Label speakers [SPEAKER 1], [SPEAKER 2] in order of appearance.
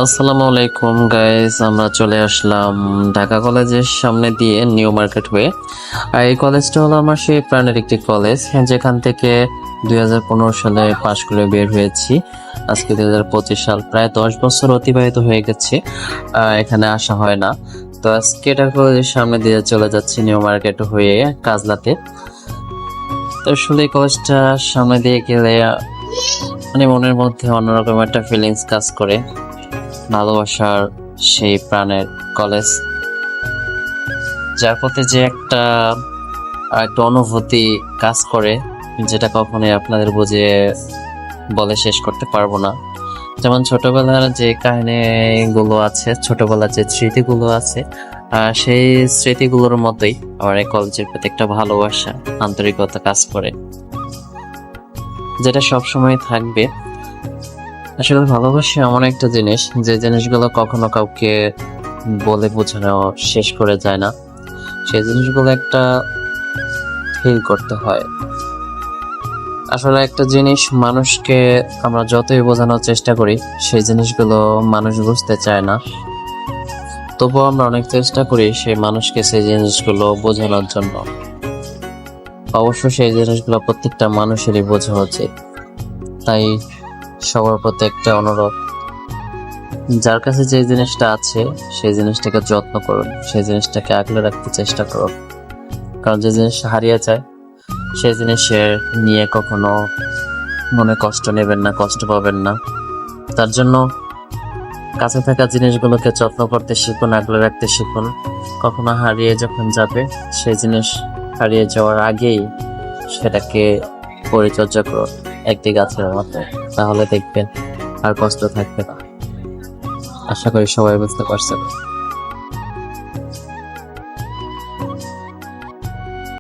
[SPEAKER 1] আসসালামু আলাইকুম গাইস, আমরা চলে আসলাম ঢাকা কলেজের সামনে দিয়ে নিউ মার্কেট হয়ে। আর এই কলেজটা হলো আমার সেই প্রাণের একটি কলেজ, যেখান থেকে 2015 সালে পাশ করে বের হয়েছি। আজকে 2025 সাল, প্রায় 10 বছর অতিবাহিত হয়ে গেছে এখানে আসা হয় না। তো আজকে ঢাকা কলেজের সামনে দিয়ে চলে যাচ্ছি নিউ মার্কেট হয়ে কাজলাতে। তো আসলে এই কলেজটার সামনে দিয়ে গেলে মানে মনের মধ্যে অন্যরকম একটা ফিলিংস কাজ করে, ভালোবাসার সেই প্রাণের কলেজ, যার প্রতি যে একটা অনুভূতি কাজ করে, যেটা কখনোই আপনাদের বুঝে বলে শেষ করতে পারবো না। যেমন ছোটবেলার যে কাহিনীগুলো আছে, ছোটবেলার যে স্মৃতিগুলো আছে, সেই স্মৃতিগুলোর মতোই আমার এই কলেজের প্রতি একটা ভালোবাসা, আন্তরিকতা কাজ করে, যেটা সবসময় থাকবে। আসলে ভালোবাসা এমন একটা জিনিস, যে জিনিসগুলো কখনো কাউকে বলে বোঝানো শেষ করে যায় না। সেই জিনিসগুলো একটা ফিল করতে হয়। আসলে একটা জিনিস মানুষকে আমরা যতই বোঝানোর চেষ্টা করি, সেই জিনিসগুলো মানুষ বুঝতে চায় না। তবুও আমরা অনেক চেষ্টা করি সেই মানুষকে সেই জিনিসগুলো বোঝানোর জন্য। অবশ্য সেই জিনিসগুলো প্রত্যেকটা মানুষেরই বোঝা উচিত। তাই সবার প্রতি একটা অনুরোধ, যার কাছে যে জিনিসটা আছে সেই জিনিসটাকে যত্ন করুন, সেই জিনিসটাকে আগলে রাখতে চেষ্টা করুন। কারণ যে জিনিস হারিয়ে যায়, সেই জিনিসের নিয়ে কখনো মনে কষ্ট নেবেন না, কষ্ট পাবেন না। তার জন্য কাছে থাকা জিনিসগুলোকে যত্ন করতে শিখুন, আগলে রাখতে শিখুন। কখনো হারিয়ে যখন যাবে, সেই জিনিস হারিয়ে যাওয়ার আগেই সেটাকে পরিচর্যা করুন একটি গাছের মতো, তাহলে দেখবেন আর কষ্ট থাকবে না। আশা করি সবাই বুঝতে পারছেন।